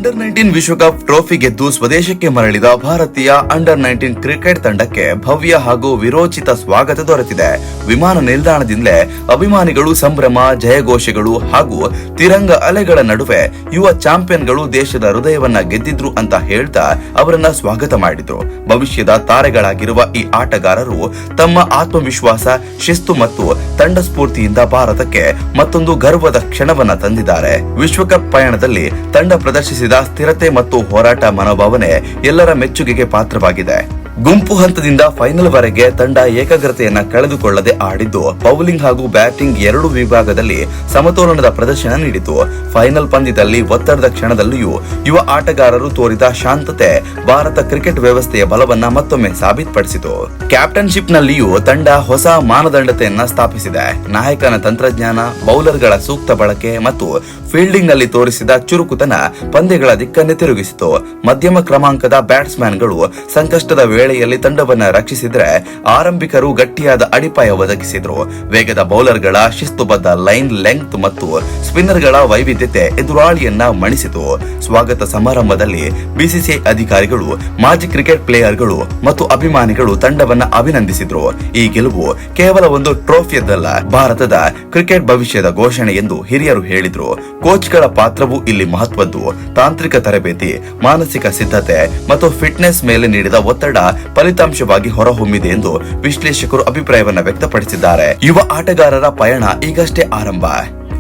ಅಂಡರ್-19 ವಿಶ್ವಕಪ್ ಟ್ರೋಫಿ ಗೆದ್ದು ಸ್ವದೇಶಕ್ಕೆ ಮರಳಿದ ಭಾರತೀಯ ಅಂಡರ್-19 ಕ್ರಿಕೆಟ್ ತಂಡಕ್ಕೆ ಭವ್ಯ ಹಾಗೂ ವಿರೋಚಿತ ಸ್ವಾಗತ ದೊರೆತಿದೆ. ವಿಮಾನ ನಿಲ್ದಾಣದಿಂದಲೇ ಅಭಿಮಾನಿಗಳು ಸಂಭ್ರಮ, ಜಯಘೋಷಗಳು ಹಾಗೂ ತಿರಂಗ ಅಲೆಗಳ ನಡುವೆ ಯುವ ಚಾಂಪಿಯನ್ಗಳು ದೇಶದ ಹೃದಯವನ್ನ ಗೆದ್ದಿದ್ರು ಅಂತ ಹೇಳ್ತಾ ಅವರನ್ನ ಸ್ವಾಗತ ಮಾಡಿದ್ರು. ಭವಿಷ್ಯದ ತಾರೆಗಳಾಗಿರುವ ಈ ಆಟಗಾರರು ತಮ್ಮ ಆತ್ಮವಿಶ್ವಾಸ, ಶಿಸ್ತು ಮತ್ತು ತಂಡ ಸ್ಫೂರ್ತಿಯಿಂದ ಭಾರತಕ್ಕೆ ಮತ್ತೊಂದು ಗರ್ವದ ಕ್ಷಣವನ್ನ ತಂದಿದ್ದಾರೆ. ವಿಶ್ವಕಪ್ ಪಯಣದಲ್ಲಿ ತಂಡ ಪ್ರದರ್ಶಿಸಿದ ಸ್ಥಿರತೆ ಮತ್ತು ಹೋರಾಟ ಮನೋಭಾವನೆ ಎಲ್ಲರ ಮೆಚ್ಚುಗೆಗೆ ಪಾತ್ರವಾಗಿದೆ. ಗುಂಪು ಹಂತದಿಂದ ಫೈನಲ್ ವರೆಗೆ ತಂಡ ಏಕಾಗ್ರತೆಯನ್ನ ಕಳೆದುಕೊಳ್ಳದೆ ಆಡಿದ್ದು, ಬೌಲಿಂಗ್ ಹಾಗೂ ಬ್ಯಾಟಿಂಗ್ ಎರಡೂ ವಿಭಾಗದಲ್ಲಿ ಸಮತೋಲನದ ಪ್ರದರ್ಶನ ನೀಡಿತು. ಫೈನಲ್ ಪಂದ್ಯದಲ್ಲಿ ಒತ್ತಡದ ಕ್ಷಣದಲ್ಲಿಯೂ ಯುವ ಆಟಗಾರರು ತೋರಿದ ಶಾಂತತೆ ಭಾರತ ಕ್ರಿಕೆಟ್ ವ್ಯವಸ್ಥೆಯ ಬಲವನ್ನ ಮತ್ತೊಮ್ಮೆ ಸಾಬೀತುಪಡಿಸಿತು. ಕ್ಯಾಪ್ಟನ್ಶಿಪ್ ನಲ್ಲಿಯೂ ತಂಡ ಹೊಸ ಮಾನದಂಡತೆಯನ್ನ ಸ್ಥಾಪಿಸಿದೆ. ನಾಯಕನ ತಂತ್ರಜ್ಞಾನ, ಬೌಲರ್ಗಳ ಸೂಕ್ತ ಬಳಕೆ ಮತ್ತು ಫೀಲ್ಡಿಂಗ್ ನಲ್ಲಿ ತೋರಿಸಿದ ಚುರುಕುತನ ಪಂದ್ಯಗಳ ದಿಕ್ಕನ್ನೇ ತಿರುಗಿಸಿತು. ಮಧ್ಯಮ ಕ್ರಮಾಂಕದ ಬ್ಯಾಟ್ಸ್ಮನ್ಗಳು ಸಂಕಷ್ಟದ ವೇಳೆಯಲ್ಲಿ ತಂಡವನ್ನ ರಕ್ಷಿಸಿದ್ರೆ, ಆರಂಭಿಕರು ಗಟ್ಟಿಯಾದ ಅಡಿಪಾಯ ಒದಗಿಸಿದ್ರು. ವೇಗದ ಬೌಲರ್ಗಳ ಶಿಸ್ತುಬದ್ಧ ಲೈನ್ ಲೆಂಗ್ತ್ ಮತ್ತು ಸ್ಪಿನ್ನರ್ಗಳ ವೈವಿಧ್ಯತೆ ಎದುರಾಳಿಯನ್ನ ಮಣಿಸಿತು. ಸ್ವಾಗತ ಸಮಾರಂಭದಲ್ಲಿ ಬಿಸಿಸಿಐ ಅಧಿಕಾರಿಗಳು, ಮಾಜಿ ಕ್ರಿಕೆಟ್ ಪ್ಲೇಯರ್ಗಳು ಮತ್ತು ಅಭಿಮಾನಿಗಳು ತಂಡವನ್ನ ಅಭಿನಂದಿಸಿದ್ರು. ಈ ಗೆಲುವು ಕೇವಲ ಒಂದು ಟ್ರೋಫಿಯದ್ದಲ್ಲ, ಭಾರತದ ಕ್ರಿಕೆಟ್ ಭವಿಷ್ಯದ ಘೋಷಣೆ ಎಂದು ಹಿರಿಯರು ಹೇಳಿದ್ರು. ಕೋಚ್ಗಳ ಪಾತ್ರವೂ ಇಲ್ಲಿ ಮಹತ್ವದ್ದು. ತಾಂತ್ರಿಕ ತರಬೇತಿ, ಮಾನಸಿಕ ಸಿದ್ಧತೆ ಮತ್ತು ಫಿಟ್ನೆಸ್ ಮೇಲೆ ನೀಡಿದ ಒತ್ತಡ ಫಲಿತಾಂಶವಾಗಿ ಹೊರಹೊಮ್ಮಿದೆ ಎಂದು ವಿಶ್ಲೇಷಕರು ಅಭಿಪ್ರಾಯವನ್ನ ವ್ಯಕ್ತಪಡಿಸಿದ್ದಾರೆ. ಯುವ ಆಟಗಾರರ ಪಯಣ ಈಗಷ್ಟೇ ಆರಂಭ.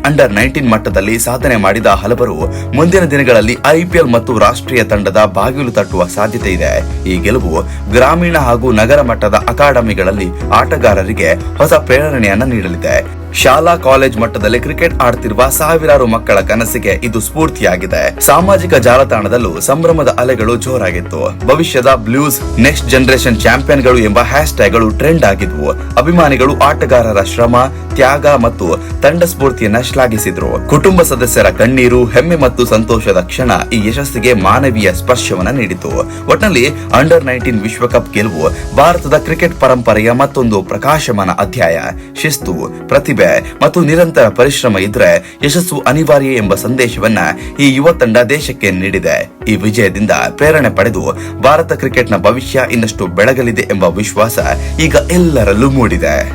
ಅಂಡರ್-19 ಮಟ್ಟದಲ್ಲಿ ಸಾಧನೆ ಮಾಡಿದ ಹಲವರು ಮುಂದಿನ ದಿನಗಳಲ್ಲಿ ಐಪಿಎಲ್ ಮತ್ತು ರಾಷ್ಟ್ರೀಯ ತಂಡದ ಬಾಗಿಲು ತಟ್ಟುವ ಸಾಧ್ಯತೆ ಇದೆ. ಈ ಗೆಲುವು ಗ್ರಾಮೀಣ ಹಾಗೂ ನಗರ ಮಟ್ಟದ ಅಕಾಡೆಮಿಗಳಲ್ಲಿ ಆಟಗಾರರಿಗೆ ಹೊಸ ಪ್ರೇರಣೆಯನ್ನ ನೀಡಲಿದೆ. ಶಾಲಾ ಕಾಲೇಜ್ ಮಟ್ಟದಲ್ಲಿ ಕ್ರಿಕೆಟ್ ಆಡುತ್ತಿರುವ ಸಾವಿರಾರು ಮಕ್ಕಳ ಕನಸಿಗೆ ಇದು ಸ್ಫೂರ್ತಿಯಾಗಿದೆ. ಸಾಮಾಜಿಕ ಜಾಲತಾಣದಲ್ಲೂ ಸಂಭ್ರಮದ ಅಲೆಗಳು ಜೋರಾಗಿತ್ತು. ಭವಿಷ್ಯದ ಬ್ಲೂಸ್, ನೆಕ್ಸ್ಟ್ ಜನರೇಷನ್ ಚಾಂಪಿಯನ್ಗಳು ಎಂಬ ಹ್ಯಾಶ್ ಟ್ಯಾಗ್ಗಳು ಟ್ರೆಂಡ್ ಆಗಿದ್ವು. ಅಭಿಮಾನಿಗಳು ಆಟಗಾರರ ಶ್ರಮ, ತ್ಯಾಗ ಮತ್ತು ತಂಡ ಸ್ಫೂರ್ತಿಯನ್ನ ಶ್ಲಾಘಿಸಿದ್ರು. ಕುಟುಂಬ ಸದಸ್ಯರ ಕಣ್ಣೀರು, ಹೆಮ್ಮೆ ಮತ್ತು ಸಂತೋಷದ ಕ್ಷಣ ಈ ಯಶಸ್ಸಿಗೆ ಮಾನವೀಯ ಸ್ಪರ್ಶವನ್ನ ನೀಡಿತು. ಒಟ್ನಲ್ಲಿ ಅಂಡರ್-19 ವಿಶ್ವಕಪ್ ಗೆಲುವು ಭಾರತದ ಕ್ರಿಕೆಟ್ ಪರಂಪರೆಯ ಮತ್ತೊಂದು ಪ್ರಕಾಶಮಾನ ಅಧ್ಯಾಯ. ಶಿಸ್ತು, ಪ್ರತಿಭೆ ಮತ್ತು ನಿರಂತರ ಪರಿಶ್ರಮ ಇದ್ರೆ ಯಶಸ್ಸು ಅನಿವಾರ್ಯ ಎಂಬ ಸಂದೇಶವನ್ನ ಈ ಯುವ ತಂಡ ದೇಶಕ್ಕೆ ನೀಡಿದೆ. ಈ ವಿಜಯದಿಂದ ಪ್ರೇರಣೆ ಪಡೆದು ಭಾರತ ಕ್ರಿಕೆಟ್ನ ಭವಿಷ್ಯ ಇನ್ನಷ್ಟು ಬೆಳಗಲಿದೆ ಎಂಬ ವಿಶ್ವಾಸ ಈಗ ಎಲ್ಲರಲ್ಲೂ ಮೂಡಿದೆ.